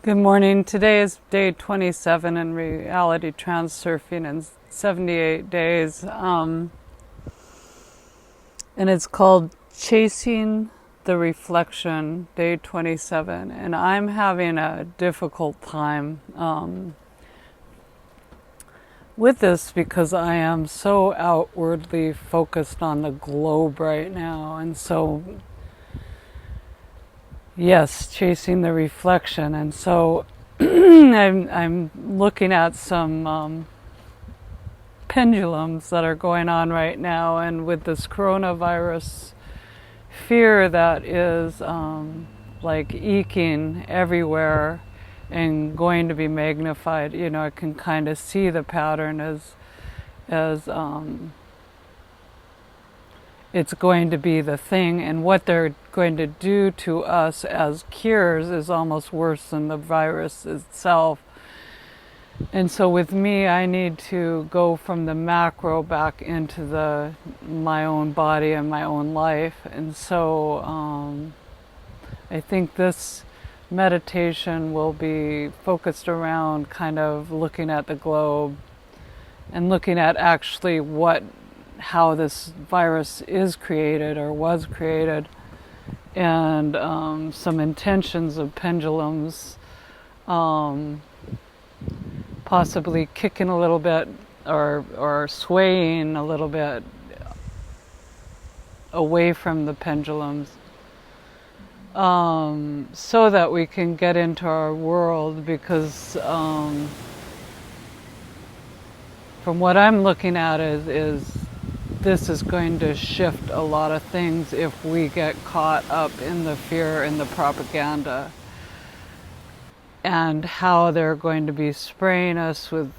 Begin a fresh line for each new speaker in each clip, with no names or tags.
Good morning. Today is day 27 in reality transurfing in 78 days. And it's called Chasing the Reflection, day 27. And I'm having a difficult time with this because I am so outwardly focused on the globe right now. And so yes, chasing the reflection. And so I'm looking at some pendulums that are going on right now, and with this coronavirus fear that is like eking everywhere and going to be magnified. You know, I can kind of see the pattern as it's going to be the thing, and what they're going to do to us as cures is almost worse than the virus itself. And so with me, I need to go from the macro back into my own body and my own life. And so I think this meditation will be focused around kind of looking at the globe and looking at actually how this virus is created or was created, and some intentions of pendulums, possibly kicking a little bit or swaying a little bit away from the pendulums, so that we can get into our world, because from what I'm looking at is this is going to shift a lot of things if we get caught up in the fear and the propaganda, and how they're going to be spraying us with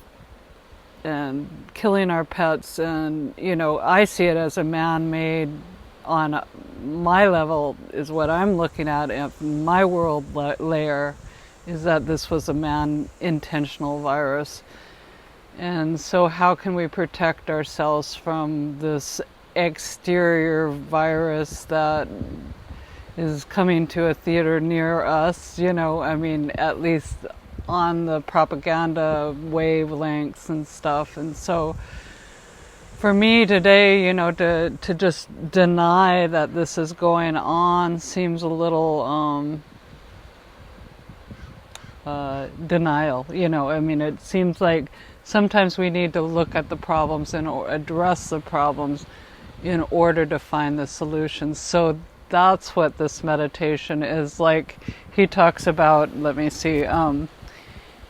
and killing our pets. And you know, I see it as a man-made, on my level is what I'm looking at my world layer, is that this was a man-intentional virus. And so how can we protect ourselves from this exterior virus that is coming to a theater near us? You know, I mean, at least on the propaganda wavelengths and stuff. And so for me today, you know, to just deny that this is going on seems a little denial. You know, I mean, it seems like sometimes we need to look at the problems and address the problems in order to find the solutions. So that's what this meditation is like. He talks about, let me see,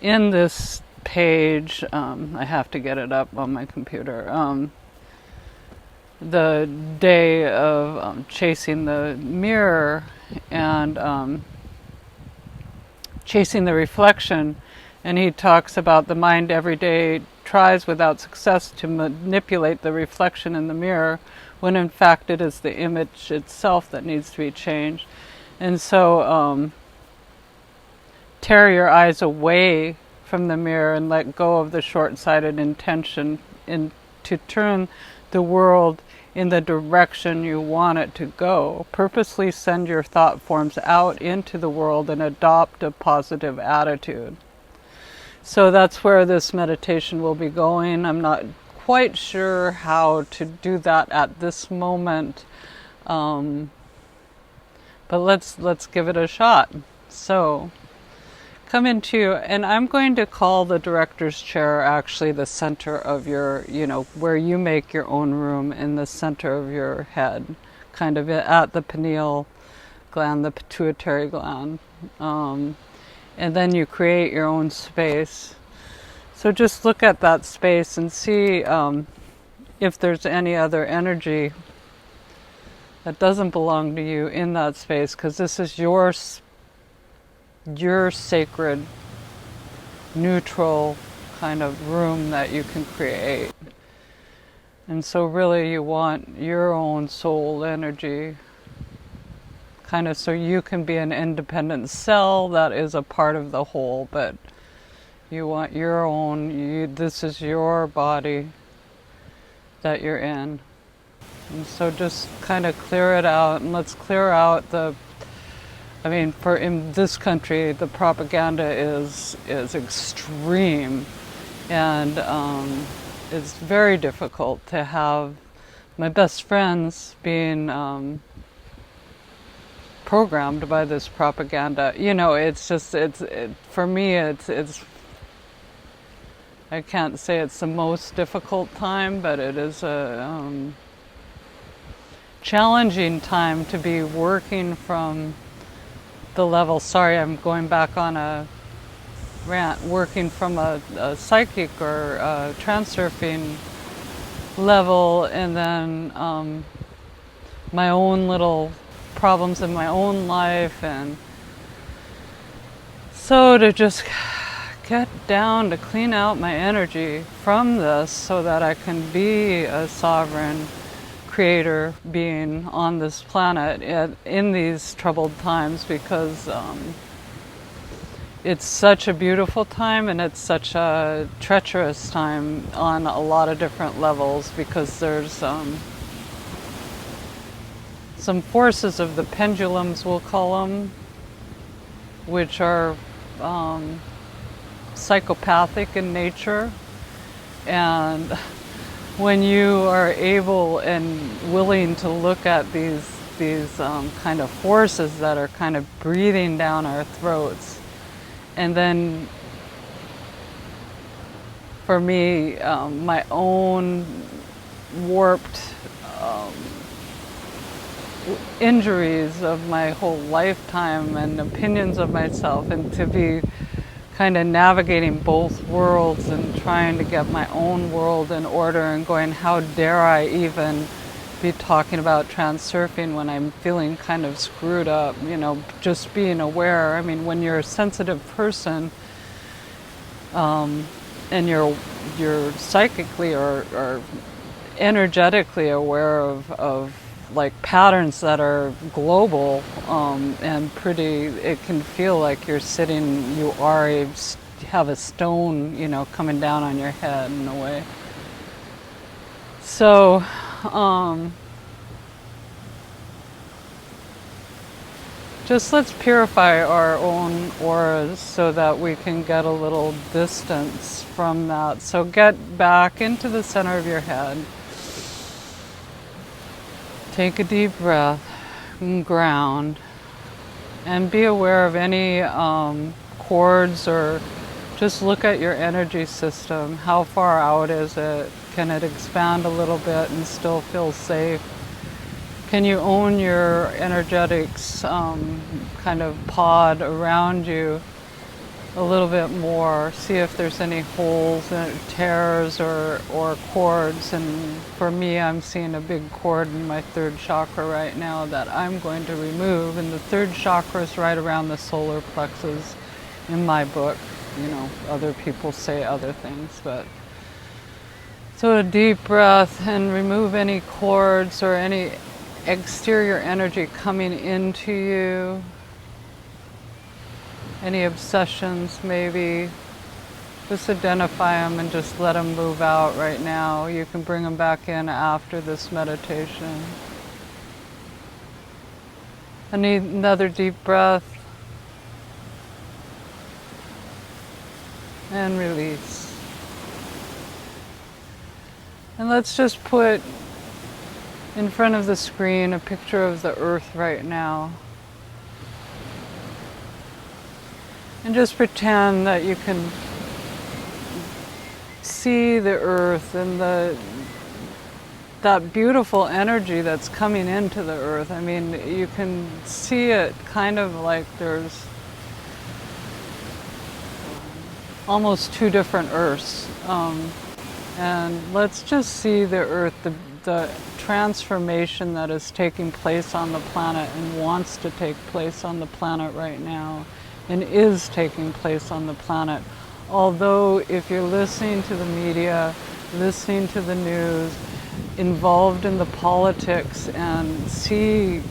in this page, I have to get it up on my computer, the day of chasing the mirror and chasing the reflection. And he talks about the mind every day tries without success to manipulate the reflection in the mirror, when in fact it is the image itself that needs to be changed. And so tear your eyes away from the mirror and let go of the short-sighted intention to turn the world in the direction you want it to go. Purposely send your thought forms out into the world and adopt a positive attitude. So that's where this meditation will be going. I'm not quite sure how to do that at this moment, but let's give it a shot. So come into, and I'm going to call the director's chair actually the center of your, you know, where you make your own room, in the center of your head, kind of at the pineal gland, the pituitary gland. And then you create your own space. So just look at that space and see if there's any other energy that doesn't belong to you in that space, because this is your sacred, neutral kind of room that you can create. And so really you want your own soul energy, kind of, so you can be an independent cell that is a part of the whole, but you want your own, this is your body that you're in. And so just kind of clear it out, and let's clear out the I mean, for in this country, the propaganda is extreme, and it's very difficult to have my best friends being programmed by this propaganda. You know, it's just for me. It's I can't say it's the most difficult time, but it is a challenging time to be working from the level. Sorry, I'm going back on a rant. Working from a psychic or a transurfing level, and then my own little problems in my own life, and so to just get down to clean out my energy from this so that I can be a sovereign creator being on this planet in these troubled times, because it's such a beautiful time and it's such a treacherous time on a lot of different levels, because there's some forces of the pendulums, we'll call them, which are psychopathic in nature. And when you are able and willing to look at these kind of forces that are kind of breathing down our throats, and then for me, my own warped injuries of my whole lifetime and opinions of myself, and to be kind of navigating both worlds and trying to get my own world in order, and going, how dare I even be talking about transurfing when I'm feeling kind of screwed up, you know, just being aware. I mean, when you're a sensitive person, and you're psychically or energetically aware of like patterns that are global, and pretty, it can feel like you have a stone, you know, coming down on your head in a way. So just let's purify our own auras so that we can get a little distance from that. So get back into the center of your head. Take a deep breath and ground, and be aware of any cords, or just look at your energy system. How far out is it? Can it expand a little bit and still feel safe? Can you own your energetics kind of pod around you a little bit more? See if there's any holes, tears, or cords. And for me, I'm seeing a big cord in my third chakra right now that I'm going to remove. And the third chakra is right around the solar plexus in my book. You know, other people say other things, but so a deep breath and remove any cords or any exterior energy coming into you. Any obsessions, maybe, just identify them and just let them move out right now. You can bring them back in after this meditation. I need another deep breath. And release. And let's just put in front of the screen a picture of the earth right now. And just pretend that you can see the earth and that beautiful energy that's coming into the earth. I mean, you can see it kind of like there's almost two different earths. And let's just see the earth, the transformation that is taking place on the planet and wants to take place on the planet right now, and is taking place on the planet. Although if you're listening to the media, listening to the news, involved in the politics, and see,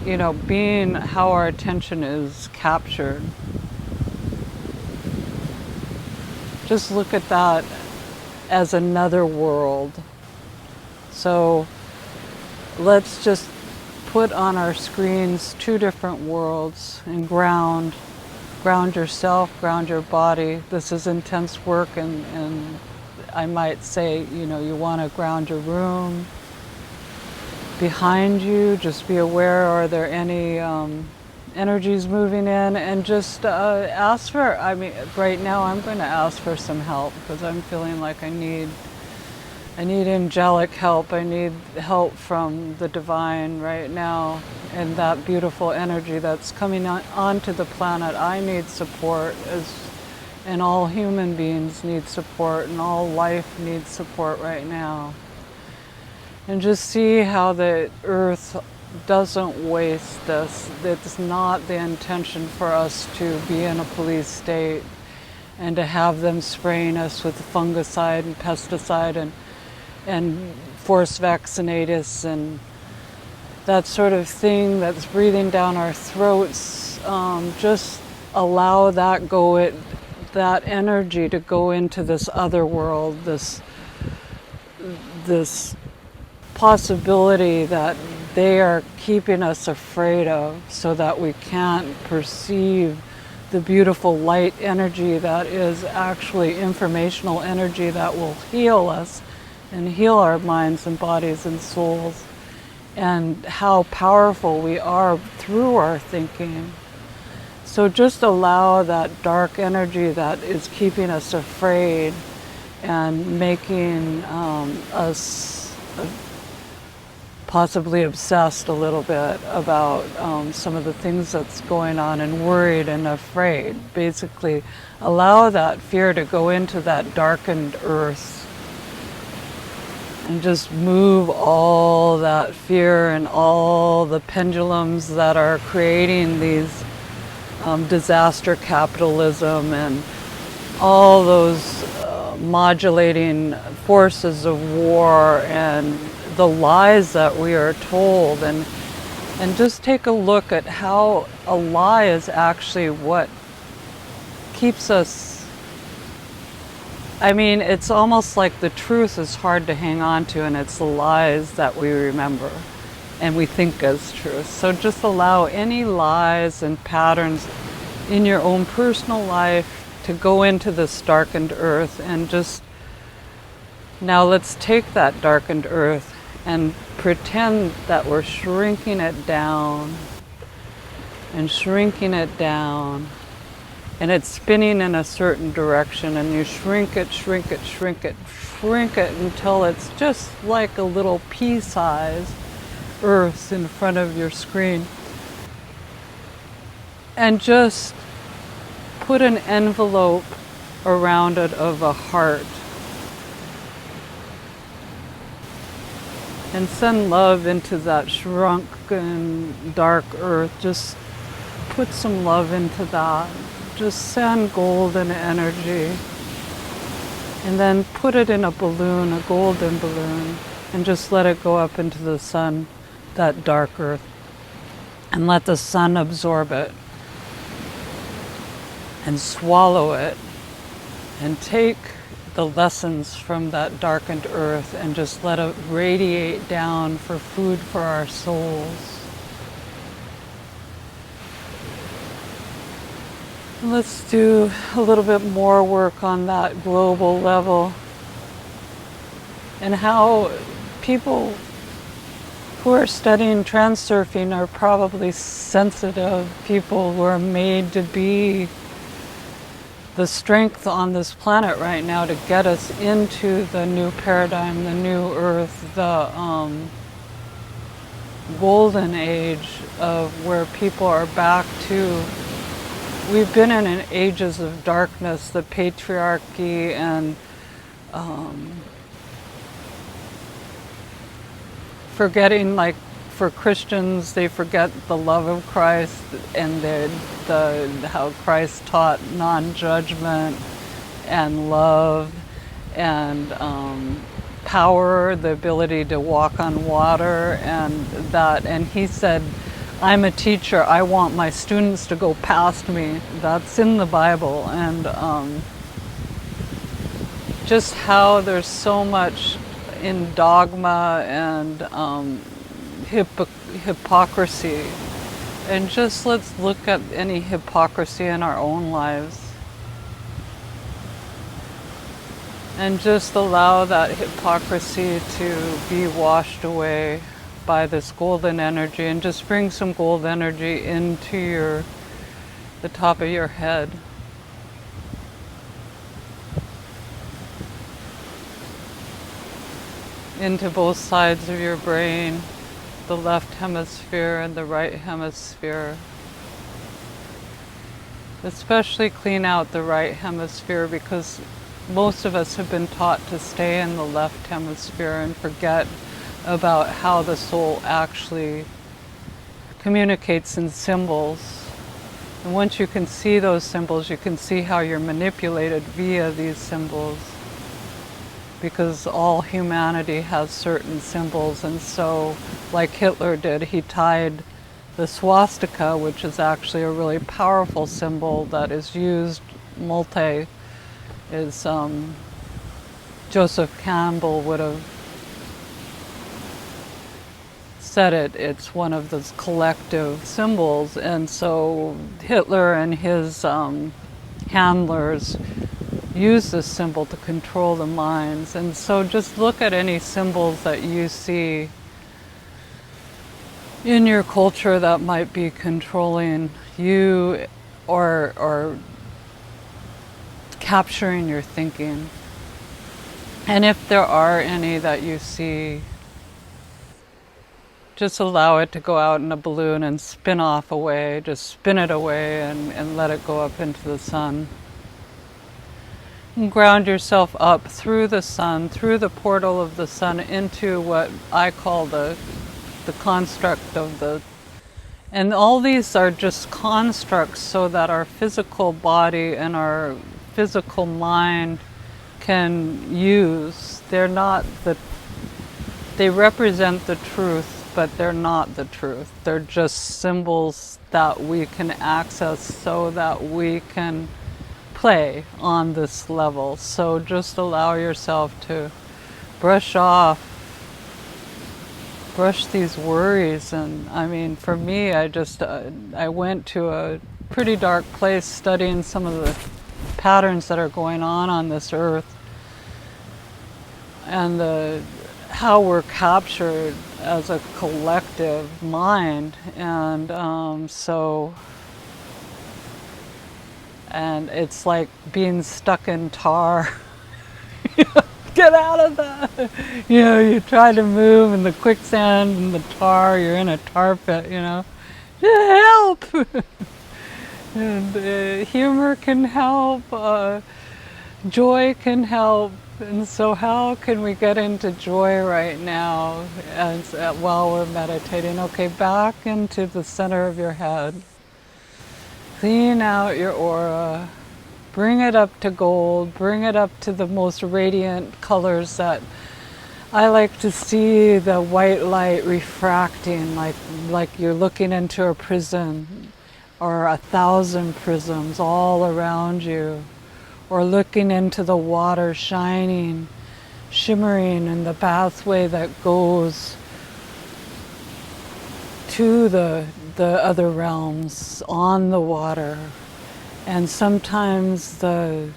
you know, being how our attention is captured, just look at that as another world. So let's just put on our screens two different worlds and ground yourself, ground your body. This is intense work, and I might say, you want to ground your room. Behind you, just be aware, are there any energies moving in, and just ask for, right now I'm going to ask for some help because I'm feeling like I need angelic help. I need help from the divine right now, and that beautiful energy that's coming onto the planet. I need support, and all human beings need support, and all life needs support right now. And just see how the earth doesn't waste this. It's not the intention for us to be in a police state and to have them spraying us with fungicide and pesticide and force vaccinate us and that sort of thing that's breathing down our throats. Just allow that energy to go into this other world, this possibility that they are keeping us afraid of, so that we can't perceive the beautiful light energy that is actually informational energy that will heal us and heal our minds and bodies and souls, and how powerful we are through our thinking. So just allow that dark energy that is keeping us afraid and making us possibly obsessed a little bit about some of the things that's going on, and worried and afraid. Basically, allow that fear to go into that darkened earth and just move all that fear and all the pendulums that are creating these disaster capitalism and all those modulating forces of war and the lies that we are told, and just take a look at how a lie is actually what keeps us. It's almost like the truth is hard to hang on to, and it's the lies that we remember and we think as truth. So just allow any lies and patterns in your own personal life to go into this darkened earth, and just now let's take that darkened earth and pretend that we're shrinking it down and shrinking it down, and it's spinning in a certain direction, and you shrink it until it's just like a little pea-sized earth in front of your screen. And just put an envelope around it of a heart. And send love into that shrunken, dark earth. Just put some love into that. Just send golden energy. And then put it in a balloon, a golden balloon, and just let it go up into the sun, that dark earth. And let the sun absorb it. And swallow it. And take the lessons from that darkened earth and just let it radiate down for food for our souls. Let's do a little bit more work on that global level, and how people who are studying transurfing are probably sensitive people who are made to be the strength on this planet right now to get us into the new paradigm, the new earth, the golden age of where people are back to. We've been in ages of darkness, the patriarchy, and forgetting, like for Christians, they forget the love of Christ and how Christ taught non-judgment and love and power, the ability to walk on water, and he said, I'm a teacher, I want my students to go past me. That's in the Bible. And just how there's so much in dogma and hypocrisy. And just let's look at any hypocrisy in our own lives. And just allow that hypocrisy to be washed away by this golden energy, and just bring some gold energy into the top of your head. Into both sides of your brain, the left hemisphere and the right hemisphere. Especially clean out the right hemisphere, because most of us have been taught to stay in the left hemisphere and forget about how the soul actually communicates in symbols. And once you can see those symbols, you can see how you're manipulated via these symbols. Because all humanity has certain symbols, and so, like Hitler did, he tied the swastika, which is actually a really powerful symbol that is used Joseph Campbell would have said it's one of those collective symbols, and so Hitler and his handlers use this symbol to control the minds. And so just look at any symbols that you see in your culture that might be controlling you or capturing your thinking. And if there are any that you see, just allow it to go out in a balloon and spin off away. Just spin it away and let it go up into the sun. And ground yourself up through the sun, through the portal of the sun, into what I call the construct of the... And all these are just constructs so that our physical body and our physical mind can use. They're not they represent the truth, but they're not the truth. They're just symbols that we can access so that we can play on this level. So just allow yourself to brush these worries. And I mean, for me, I went to a pretty dark place studying some of the patterns that are going on this earth, and how we're captured as a collective mind. And and it's like being stuck in tar. Get out of that. You try to move in the quicksand and the tar, you're in a tar pit, help. And humor can help, joy can help. And so how can we get into joy right now while we're meditating? Okay, back into the center of your head. Clean out your aura. Bring it up to gold. Bring it up to the most radiant colors that I like to see, the white light refracting, like you're looking into a prism or 1,000 prisms all around you. Or looking into the water, shining, shimmering in the pathway that goes to the other realms on the water. And sometimes the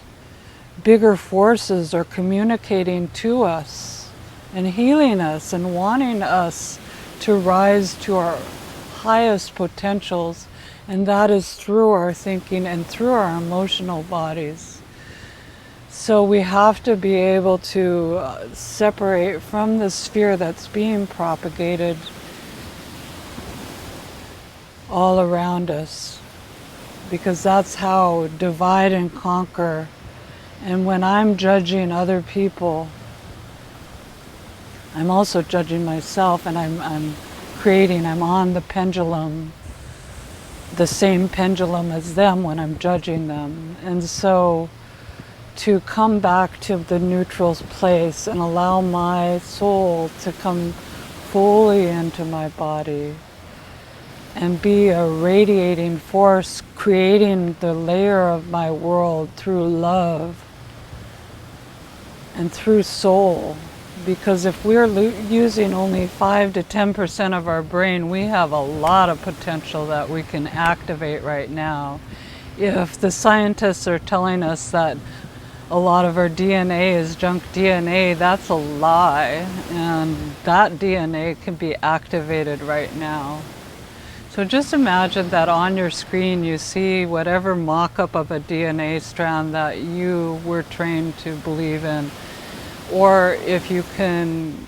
bigger forces are communicating to us and healing us and wanting us to rise to our highest potentials, and that is through our thinking and through our emotional bodies. So we have to be able to separate from the sphere that's being propagated all around us, because that's how divide and conquer. And when I'm judging other people, I'm also judging myself, and I'm on the pendulum, the same pendulum as them when I'm judging them. And so to come back to the neutral place and allow my soul to come fully into my body and be a radiating force, creating the layer of my world through love and through soul, because if we're using only 5 to 10% of our brain, we have a lot of potential that we can activate right now. If the scientists are telling us that a lot of our DNA is junk DNA, that's a lie, and that DNA can be activated right now. So just imagine that on your screen you see whatever mock-up of a DNA strand that you were trained to believe in. Or if you can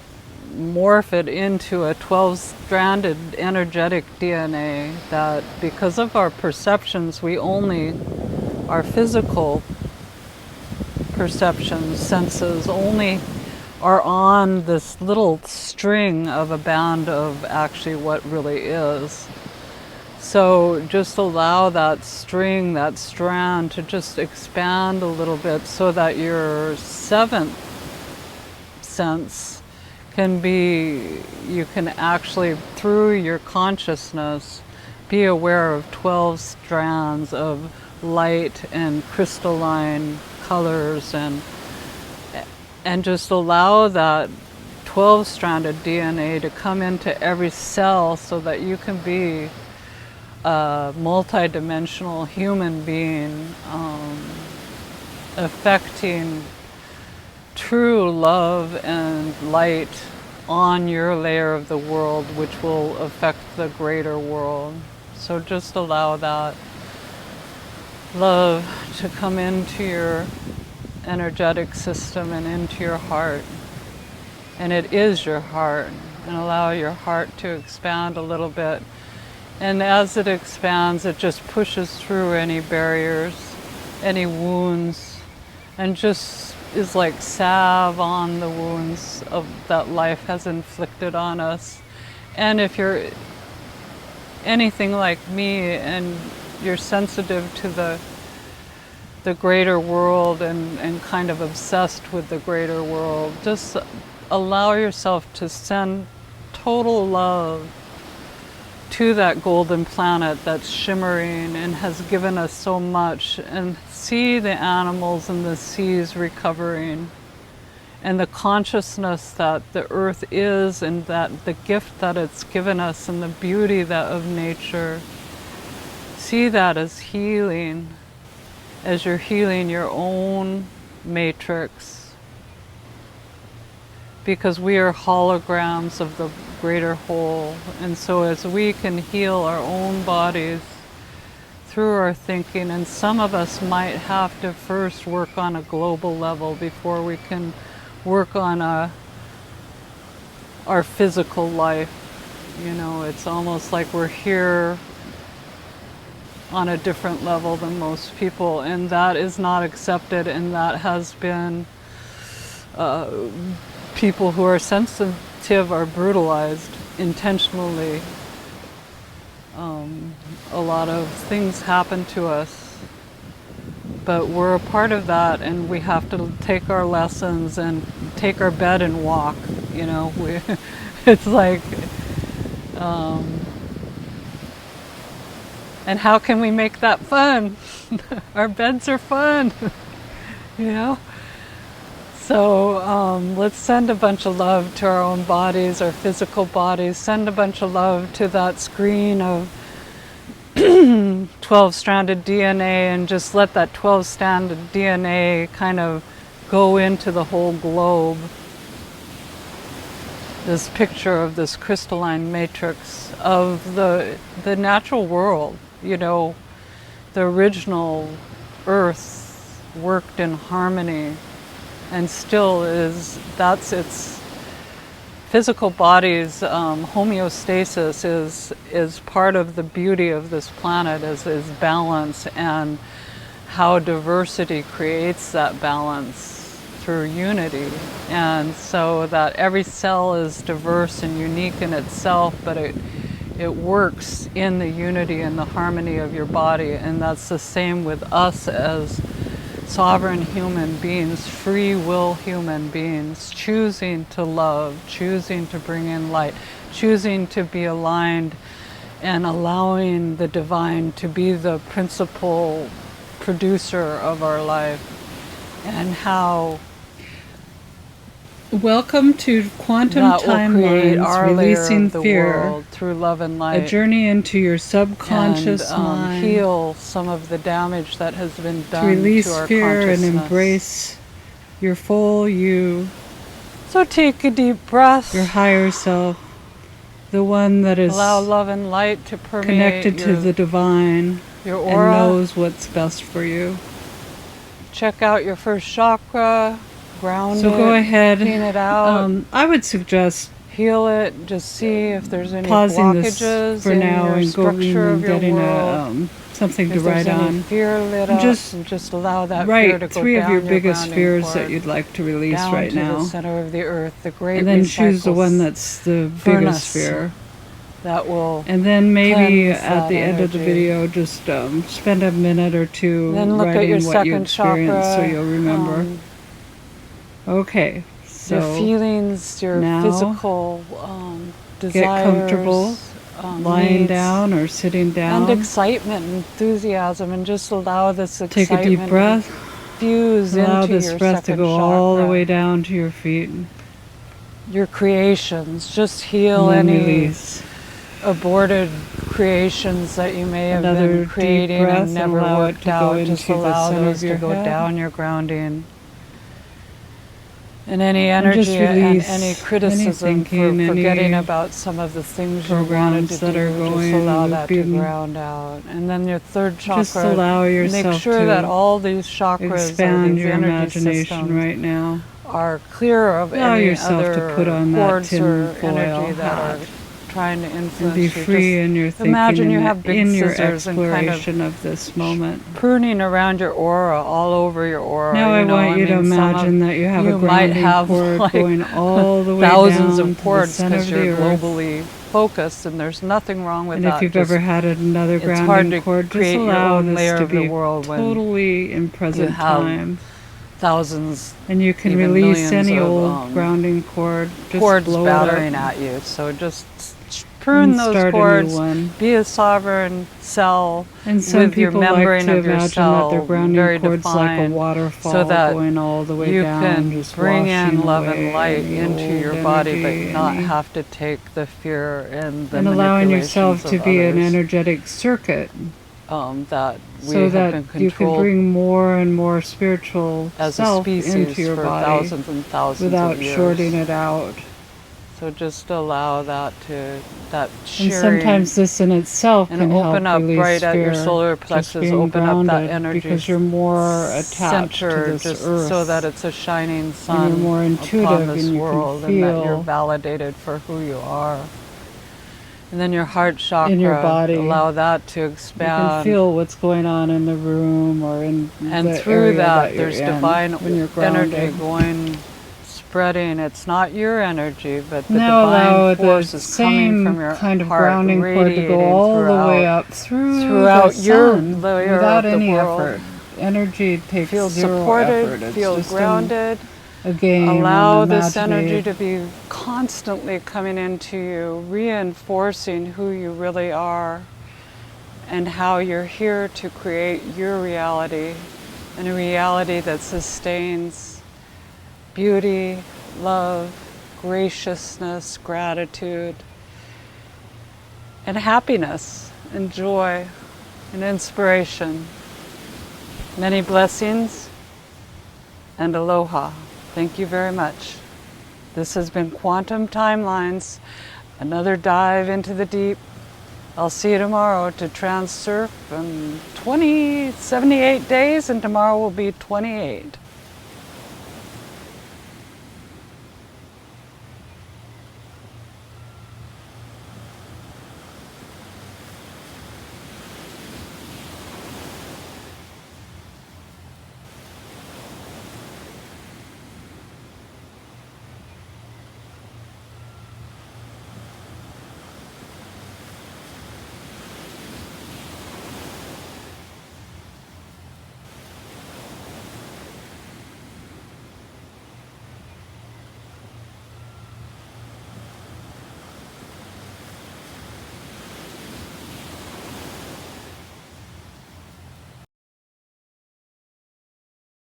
morph it into a 12-stranded energetic DNA, that because of our perceptions, our physical perceptions, senses only are on this little string of a band of actually what really is. So just allow that string, that strand to just expand a little bit so that your 7th sense you can actually, through your consciousness, be aware of 12 strands of light and crystalline colors, and just allow that 12-stranded DNA to come into every cell so that you can be a multidimensional human being, affecting true love and light on your layer of the world, which will affect the greater world. So just allow that love to come into your energetic system and into your heart. And it is your heart. And allow your heart to expand a little bit. And as it expands, it just pushes through any barriers, any wounds, and just is like salve on the wounds that life has inflicted on us. And if you're anything like me and you're sensitive to the greater world and kind of obsessed with the greater world, just allow yourself to send total love to that golden planet that's shimmering and has given us so much, and see the animals and the seas recovering, and the consciousness that the earth is, and that the gift that it's given us, and the beauty of nature. See that as healing, as you're healing your own matrix, because we are holograms of the greater whole. And so as we can heal our own bodies through our thinking, and some of us might have to first work on a global level before we can work on our physical life. You know, it's almost like we're here on a different level than most people, and that is not accepted, and that has been people who are sensitive are brutalized intentionally. A lot of things happen to us, but we're a part of that, and we have to take our lessons and take our bed and walk. You know, it's like, and how can we make that fun? Our beds are fun, you know? So let's send a bunch of love to our own bodies, our physical bodies. Send a bunch of love to that screen of 12-stranded DNA, and just let that 12-stranded DNA kind of go into the whole globe. This picture of this crystalline matrix of the natural world. You know, the original Earth worked in harmony, and still is. That's its physical body's homeostasis is part of the beauty of this planet, is balance, and how diversity creates that balance through unity. And so that every cell is diverse and unique in itself, but it works in the unity and the harmony of your body. And that's the same with us as sovereign human beings, free will human beings, choosing to love, choosing to bring in light, choosing to be aligned, and allowing the divine to be the principal producer of our life. And how
Welcome to Quantum
that will create
Timelines,
our layer
Releasing
of the
Fear,
world through love and light.
a journey into your subconscious
and
mind.
heal some of the damage that has been
To
done
release
to our
fear and
consciousness.
embrace your full you,
So take a deep breath.
your higher self, the one that is
Allow love and light to permeate
connected to the divine
your
and
aura.
knows what's best for you.
Check out your first chakra, ground
So
it,
go ahead.
clean it out,
I would suggest
heal it. Just see if there's any
pausing
blockages
this for
in
now
your
and going
structure
and
of your
getting
world.
something to
If
write
there's any
on.
fear lit
And
up,
just
and just allow that fear to
Write
go
3
down
of your biggest
grounding
fears
cord,
that you'd like to release
down
right
to
now.
the center of the earth, the great
And then choose the
recycle
one that's the
furnace
biggest fear.
that will
And then maybe
cleanse
at the
that
end of the
energy.
video, just spend a minute or two
Then look at
writing
your
what you
second
experienced
chakra.
so you'll remember. Okay, so
your feelings, your
now
physical desires,
get comfortable lying
needs,
down or sitting down.
and excitement, enthusiasm, and just allow this
Take
excitement
a deep breath.
to fuse
Allow
into
this
your
breath to
second
go
chakra.
all the way down to your feet.
Your creations, just heal
And then
any
release.
aborted creations that you may have
Another
been
deep
creating
breath,
and never
allow it
worked
to go
out.
into
Just
the
allow
center
those
of
to
your
go
head.
down your grounding. And any
And just
energy and
release
any criticism
any thinking,
for forgetting
any
about some of the things you wanted
programs
to
that
do,
are
just
going
allow that to
looping.
ground out. And then your third chakra,
Just allow
make
yourself
sure
to
that all these chakras or
expand
these
your
energy
imagination
systems
right now.
are clear of
Allow
any
yourself
other
to put on that
cords or
tin
energy
foil
that
hat
are trying to
and
influence
be
you.
free
Just
in your thinking
imagine you
and
have big
in your
scissors and kind of
exploration of this moment.
pruning around your aura, all over your aura.
Now I want you to
mean, some
imagine that you have a
might
grounding
have
cord
like
going all the way
thousands
down
of
to the
cords
center
because
of the
you're
earth.
globally focused, and there's nothing wrong with
And
that.
if you've
Just-
ever had another
it's hard
grounding
to
cord, just
create your
allow
own
this
layer
to
of the
be
world when
totally in present
have
time.
thousands,
And you can
even
release
millions
any
of,
old grounding cord. Just
cords
blow
battering
it up
at you. So just prune
and
those
start
cords.
a new one.
Be a sovereign cell
And some
with your
people like
membrane
to
of your
imagine
cell
that their grounding
very
cord's like a
defined,
waterfall
so that
going all the way
you
down,
can
just
bring in
washing
love
away
and light
any
into
old
your body,
energy,
but not
any-
have to take the fear and the
and allowing yourself
manipulations
to
of
be an
others,
energetic circuit,
that we
so
have
that
been
you can
controlled
bring more and more spiritual
as a
self
species
into your
for
body
thousands and thousands
without
of years.
shorting it out.
So just allow that
And
sharing.
sometimes this in itself
And
can
open
help
up
release
right at your
fear,
solar
just
plexus,
being
open up that
grounded,
energy
because you're more attached
center,
to this
just
earth.
so that it's a shining sun
you're more
upon
intuitive
this
and you can
world, and that you're
feel
validated for who you are. And then your heart chakra,
in your body.
allow that to
You can
expand.
feel what's going on in the room or in
And
the
through
area
that,
you're
there's
in
divine
when you're
energy
grounded.
going, spreading. It's not your energy, but the
Now allow
divine force
the
is coming
same
from your
kind of
heart,
grounding cord to
radiating
go all the way
throughout.
up
throughout
the
your
sun
layer
without
of the
any
world.
effort. Energy takes
Feel
zero
supported,
effort. It's
feel
just
grounded.
a game.
Allow
and
this energy
imaginary.
to be constantly coming into you, reinforcing who you really are and how you're here to create your reality, and a reality that sustains beauty, love, graciousness, gratitude, and happiness, and joy, and inspiration. Many blessings and aloha. Thank you very much. This has been Quantum Timelines, another dive into the deep. I'll see you tomorrow to Transurf in 78 days, and tomorrow will be 28.